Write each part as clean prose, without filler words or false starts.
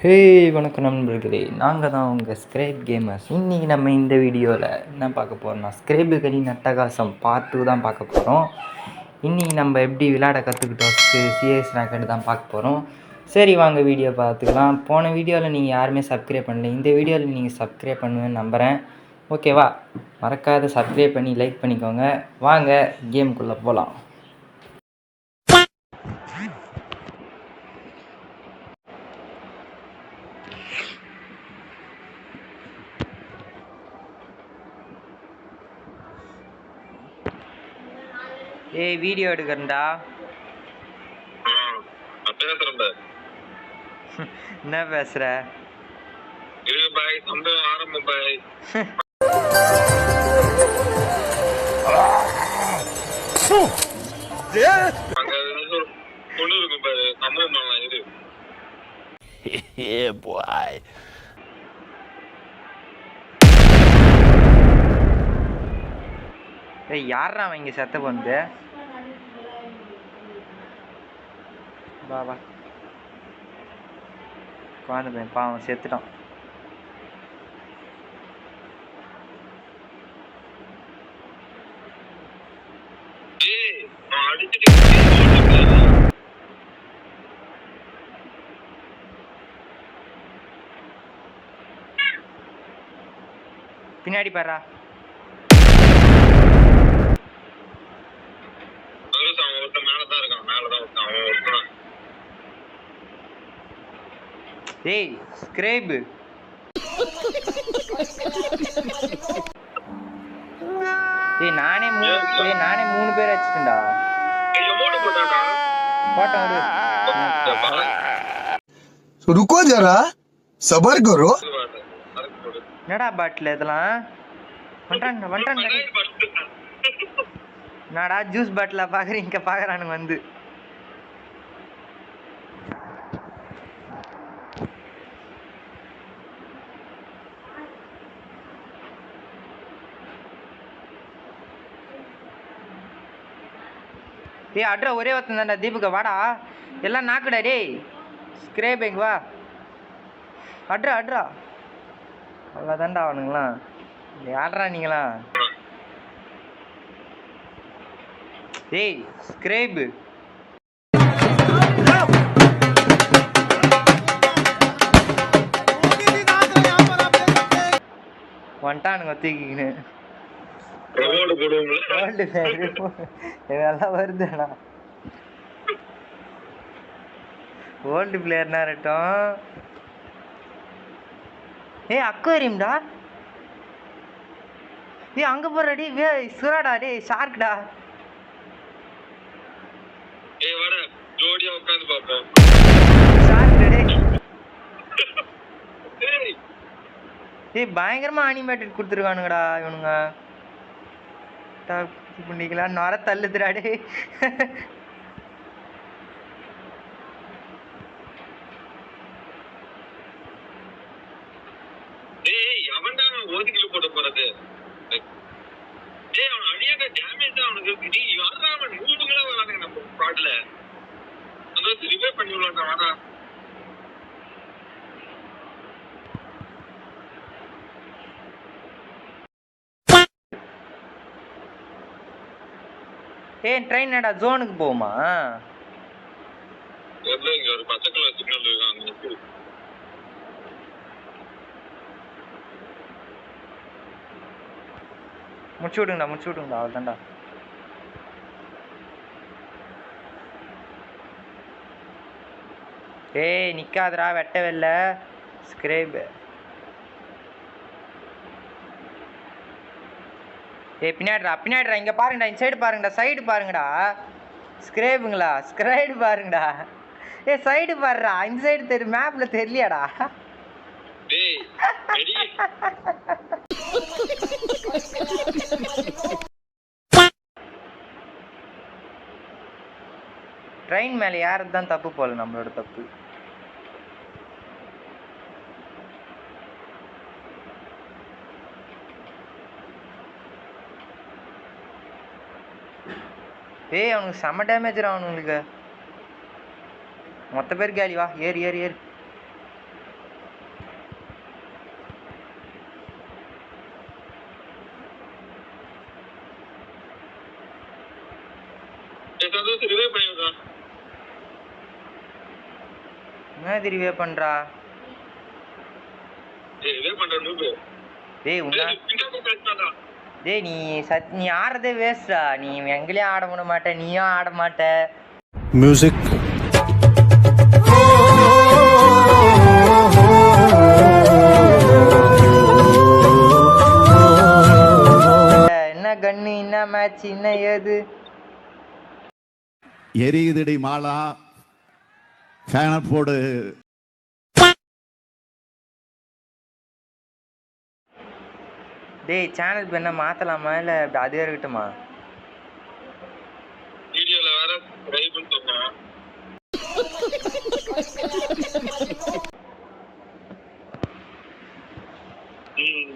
வணக்கம் நண்பர்களே, நாங்கள் தான் உங்கள் ஸ்க்ரைப் கேமர்ஸ். இன்றைக்கி நம்ம இந்த வீடியோவில் என்ன பார்க்க போகிறோம்னா, ஸ்க்ரைபுகளின் அட்டகாசம் பார்ட் 2 தான் பார்க்க போகிறோம். இன்றைக்கி நம்ம எப்படி விளையாட கற்றுக்கிட்டோம் சிஎஸ் ராக்கெட் தான் பார்க்க போகிறோம். சரி வாங்க வீடியோ பார்த்துக்கலாம். போன வீடியோவில் நீங்கள் யாருமே சப்ஸ்கிரைப் பண்ணல, இந்த வீடியோவில் நீங்கள் சப்ஸ்கிரைப் பண்ணுவேன்னு நம்புகிறேன். ஓகேவா? மறக்காத சப்ஸ்கிரைப் பண்ணி லைக் பண்ணிக்கோங்க. வாங்க கேமுக்குள்ளே போகலாம். வீடியோ எடுக்கிறேன்டா. என்ன பேசுற? யாரா இங்க செத்த வந்து பாபா குழந்தை பையன் பாவம் செத்துட்டான். பின்னாடி பாரா. ஏய் ஸ்க்ரைப், நானே 3 பேர் வச்சிட்டேன்டா. போட்டோ விடு. रुको जरा सबर करो. என்னடா பாட்டில் இதெல்லாம் வந்துட்டான். என்னடா ஜூஸ் பாட்டில பாக்குறீங்க? பாக்குறானுங்க வந்து. அட்ரா ஒரே ஒருத்தன் தான்டா. தீபுக்கா வாடா, எல்லாம் நாக்குடா. டேய் ஸ்க்ரேப் எங்க வா. அட்ரா அவ்வளோதான்டா அவனுங்களாம். யாரா நீங்களா? டேய் ஸ்க்ரேப் வந்துட்டானுங்க தூக்கிக்கின்னு. இதெல்லாம் வருதுண்ணா. ஓல்டு பிளேயர்னா இருக்கட்டும். அக்வேரியம்டா. அங்க போறடி சுறாடா. டேய் ஷார்க்டா. பயங்கரமா அனிமேட்டட் கொடுத்துருக்கானுங்கடா இவனுங்க. பண்ணிக்கலாம் நொர தள்ளுதுடாடே. ட்ரெயின் என்னடா ஜோனுக்கு போகுமா? முடிச்சு விடுங்கடா அவ்வளோதான்டா. நிக்காதடா வெட்ட வெல்ல ஸ்க்ரேப். பின்னாடிடா இங்க பாருங்கடா. இந்த சைடு பாருங்கடா. சைடு பாருங்கடா. ஸ்க்ரேப்புங்களா? ஸ்க்ரைடு பாருங்கடா. சைடு பாருடா. இந்த சைடு தெரியும், மேப்ல தெரியலையாடா? ட்ரெயின் மேல யாரது தான் தப்பு போல, நம்மளோட தப்பு. அவனுக்கு செம்ம டேமேஜ் அவனுங்களுக்கு. மொத்த பேர் கேலி. வா ஏறு ஏறு ஏறு. என்ன ரிவே பண்றா? டேய் உன்ன டேய் நீ ஆடுறதே வேஸ்டா. நீ எங்களையும் ஆட விட மாட்ட, நீயும் ஆட மாட்ட. மியூசிக் என்ன கன்னு, என்ன மேட்ச், என்ன ஏது? எரியுதடி மாலா ஃபேன போடு. டேய் சேனல் பேர் என்ன மாத்தலாமா இல்ல அதே இருக்கட்டுமா? வீடியோல வேற ரைபன் சொன்னா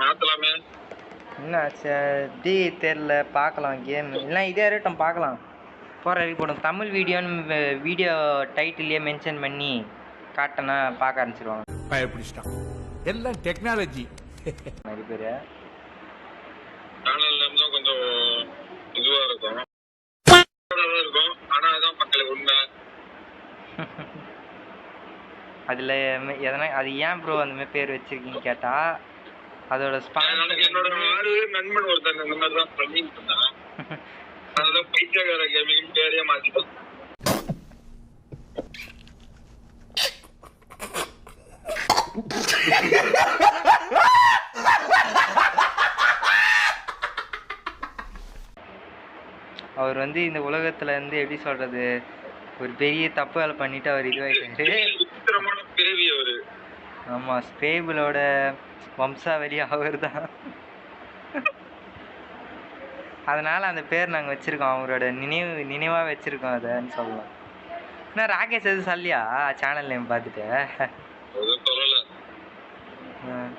மாத்தலாமே. என்ன டி தெரியல, பார்க்கலாம் கேம் இல்லை இதே இருக்கட்டும் பார்க்கலாம். போகிற வரைக்கும் போடும். தமிழ் வீடியோன்னு வீடியோ டைட்டிலே மென்ஷன் பண்ணி காட்டினா பார்க்க ஆரம்பிச்சிருவாங்க. பயப்பிடிச்சிட்டான். எல்லாம் டெக்னாலஜி. நிறைய பேர் சேனல்ல இருந்தா கொஞ்சம் இதுவா இருக்கும் இருக்கும். ஆனா அதான் மக்களுக்கு உண்மை. அதில் எதனா அது ஏன் ப்ரோ அந்த மாதிரி பேர் வச்சிருக்கீங்க கேட்டால் அதோட ஸ்பான்சர் என்னோட 6 நண்பன் ஒருத்தன் இந்த மாதிரி தான் பண்ணிட்டு இருந்தான். அதான் பைத்தியக்கார கேமிங் பேரே மாத்திட்டோம். அவர் வந்து இந்த உலகத்துல இருந்து எப்படி சொல்றது, ஒரு பெரிய தப்பு வேலை பண்ணிட்டு அவர் இதுவாயிட்டாரு. விசித்திரமான பிறவி அவரு. ஆமா, ஸ்பேபிளோட வம்சாவளி அவர் தான். அதனால அந்த பேர் நாங்கள் வச்சிருக்கோம், அவரோட நினைவா வச்சிருக்கோம் அதைன்னு சொல்லலாம். என்ன ராகேஷ் எதுவும் சொல்லியா சேனல் நேம் பார்த்துட்டு? சொல்லல.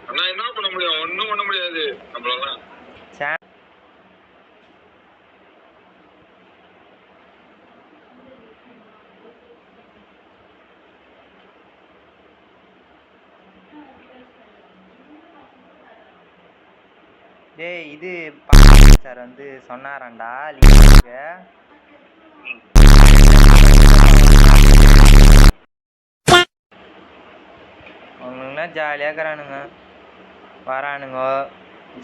ஆனா என்ன பண்ண முடியும், ஒன்னும் பண்ண முடியாது நம்மளால. டேய் இது சார் வந்து சொன்னாராண்டா லிங்க்கு. அவனுங்கனா ஜாலியாக இருக்கிறானுங்க, வரானுங்க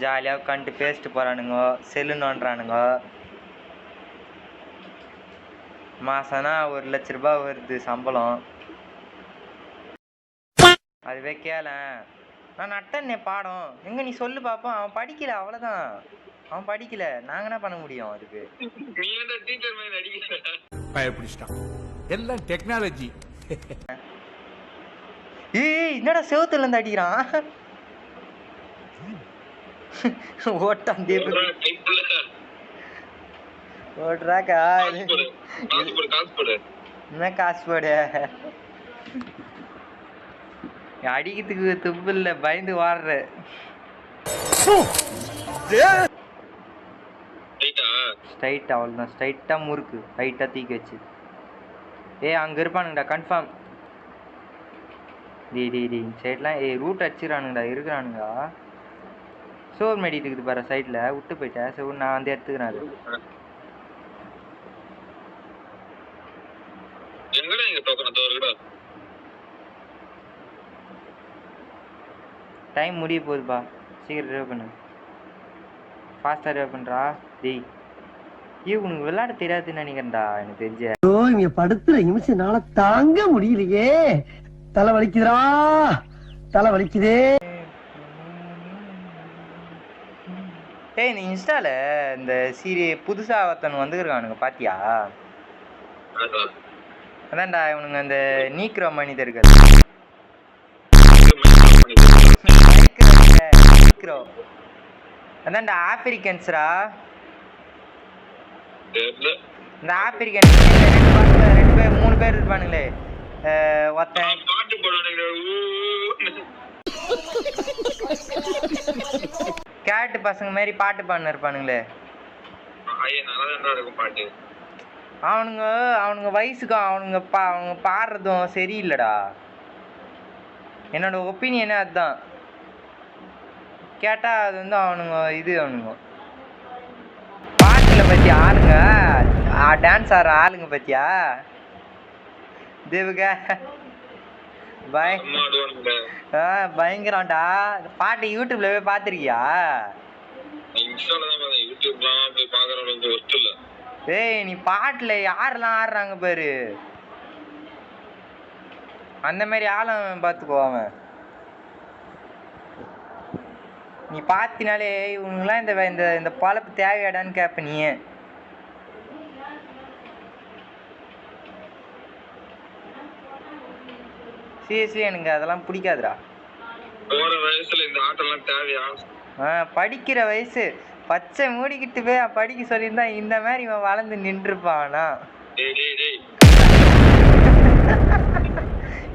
ஜாலியாக உட்காந்துட்டு பேசிட்டு போகிறானுங்க, செல்லு நோண்டுறானுங்க. மாசம்னா 1 லட்ச ரூபாய் வருது சம்பளம். அதுவே கேள நான் நட்டன்னே பாடம் எங்க நீ சொல்லு பாப்போம். அவன் படிக்கல, அவ்வளோதான். அவன் படிக்கல, நாங்க என்ன பண்ண முடியும் அதுக்கு? பயப்பிடிச்சிட்டான். எல்லாம் டெக்னாலஜி. ஏய் என்னடா செவத்துல இருந்து அடிக்கிறான்? ஓட்டான் ஓட்டுறாக்கா. என்ன காசு போடு? அடிக்கிறதுக்கு துப்பு இல்லை, பயந்து வாடுற. ஸ்ட்ரைட் அவ்வளோதான், ஸ்ட்ரைட்டாக முறுக்கு லைட்டாக தீக்கி வச்சு. அங்கே இருப்பானுங்கடா கன்ஃபார்ம். டி சைட்லாம் ரூட் அடிச்சுக்கிறானுங்கடா, இருக்கிறானுங்கடா. சோர் மெடிட்டு இருக்குது பாரு சைடில், விட்டு போயிட்டேன். சரி நான் வந்து எடுத்துக்கிறேன். அது டைம் முடிய போகுதுப்பா, சீக்கிரம் ரிவே பண்ணு, ஃபாஸ்ட்டாக ரிவே பண்ணுறா. டேய் உனக்கு விளையாட தெரியாதுன்னு நினைக்கிறேன்டா எனக்கு தெரிஞ்ச. இங்க படுத்துற நிமிஷம்னால தாங்க முடியலையே, தலை வலிக்குதுடா, தலை வலிக்குதே. டேய் நீ இன்ஸ்டால இந்த புதுசாக ஒருத்தன் வந்துருக்கானுங்க பாத்தியா? அதான்டா இவனுங்க அந்த நீக்கிற மனிதர்கள். அதான்டா ஆப்பிரிக்கன்ஸ்ரா. இந்த ஆப்பிரிக்கன் 2 பேர் 3 பேர் இருப்பானுங்களே. ஒருத்தன் கேட்டு பசங்க மாதிரி பாட்டு பாடினு இருப்பானுங்களே. அவனுங்க வயசுக்கும் அவனுங்க பாடுறதும் சரியில்லடா. என்னோட ஒப்பீனியனே அதுதான். கேட்டா அது வந்து அவனுங்க பாட்டில் பற்றி ஆளுங்க டான்ஸ் ஆடுற ஆளுங்க பத்தியா தேவுக அம்மா ஆடுவானுங்க. பயங்கரம்டா. பாட்டு யூடியூப்ல போய் பார்த்துருக்கியா? இன்ஸ்டால தான் பார்த்தேன், யூடியூப்லாம் போய் பார்க்கறவங்களுக்கு ஒர்த் இல்ல. ஏய் நீ பாட்டுல யாரெல்லாம் ஆடுறாங்க பாரு, அந்த மாதிரி ஆளும் பார்த்துக்கோ. அவன் நீ பார்த்தினாலே இவனுங்களாம் இந்த இந்த இந்த பழப்பு தேவையாடான்னு கேட்ப நீ. சீரியஸ்லி எனக்கு அதெல்லாம் பிடிக்காதுடா. போற வயசுல இந்த ஆட்டம்லாம் தேவையா? படிக்கிற வயசு பச்சை மூடிக்கிட்டு போய் படிக்க சொல்லியிருந்தா இந்த மாதிரி இவன் வளர்ந்து நின்றுப்பானா?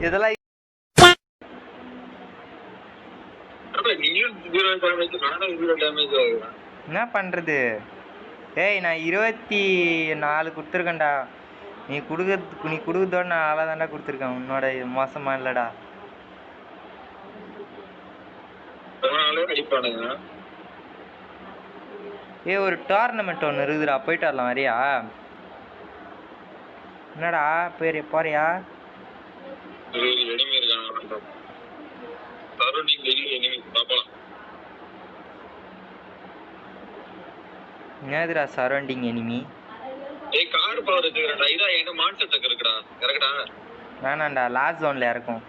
இதெல்லாம் என்ன பண்றது? ஏய் நான் 24 கொடுத்துருக்கேன்டா. நீ கொடுக்கறதோட நான் அவ்வளோதான்டா கொடுத்துருக்கேன். உன்னோட மோசமா இல்லடா. ஏ ஒரு டோர்னமெண்ட் ஒன்று இருக்குதுடா, போயிட்டு வரலாம் வரியா? என்னடா போறியா? என்னதுடா சரௌண்டிங் எனிமி? வேணாண்டா, லாஸ்ட் ஜோன்ல இறக்கும்.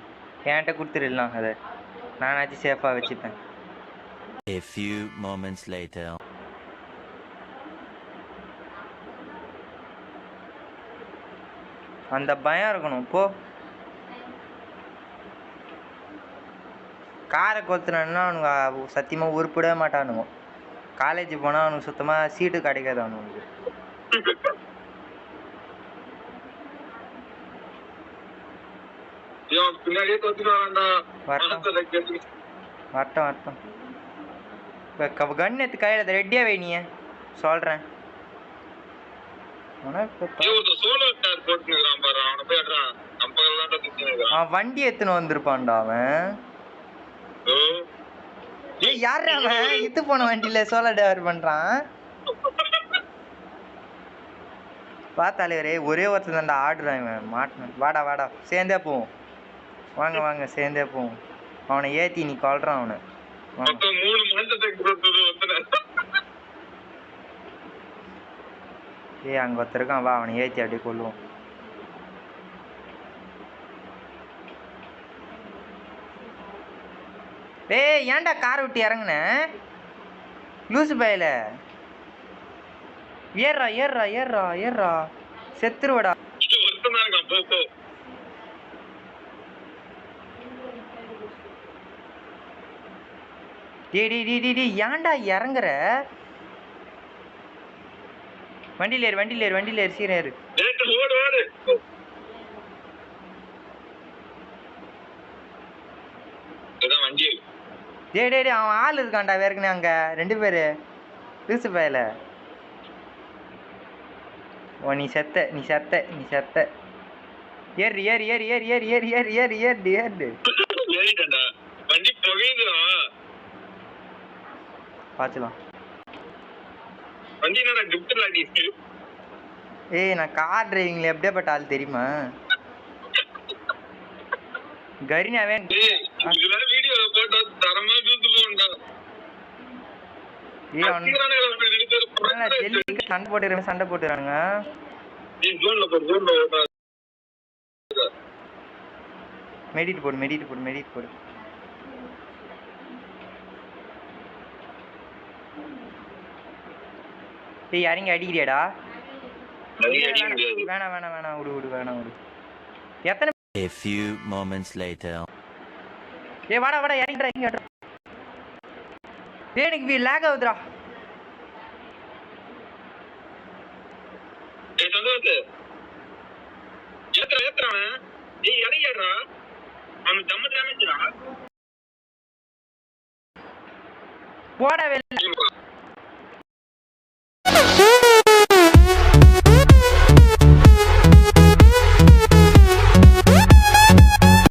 என்கிட்ட கொடுத்துடலாம், அதை நானாச்சும் சேஃபா வச்சுப்பேன். A few moments later. அந்த பயம் இருக்கணும். போ காரை கொத்துனா அவனுங்க சத்தியமாக உருப்பிடவே மாட்டானுங்க. காலேஜ் போனால் அவனுக்கு சுத்தமாக சீட்டு கிடைக்காது அவனுக்கு. வரட்டும். இப்போ கன் எடுத்து கையில் ரெடியா வை, நீ சொல்கிறேன். அவன் வண்டி எடுத்துன்னு வந்திருப்பான்டா அவன். ஏய் யார் அவன் இத்து போன வண்டியில சோலோ டிரைவர் பண்றான்? பார்த்தாலே ஒரே ஒருத்தர் தான்டா ஆடுறான் இவன். மாட்டினான். வாடா சேர்ந்தே போவோம். வாங்க சேர்ந்தே போவோம். அவனை ஏத்தி நீ கொல்றான் அவனை. ஏய் அங்க ஒருத்தருக்கான், வா அவனை ஏத்தி அப்படியே கொல்லுவோம். ஏய் ஏன்டா காரை விட்டு இறங்குன லூசு பையில? ஏறா செத்துருவடா. டேய் ஏன்டா இறங்குற? வண்டியில ஏறு சீரா ஏறு. டேய் அவன் ஆள் இருக்கான்டா வேறுக்குனே அங்க 2 பேரு லூசு பையில. ஓ நீ செத்த. ஏறு. பாத்துலாம். ஏய் நான் கார் டிரைவிங்ல எப்படியாப்பட்ட ஆள் தெரியுமா? கரினாவே சண்டை போட்டுறாங்க. மெடிட் போடு. ஏய் இறங்கி அடிக்கிறியாடா? வேணாம் விடு. எத்தனை? A few moments later. ஏய் வாடா இறங்கி எனக்கு லேக் ஆகுதுடா. போடா வெளில.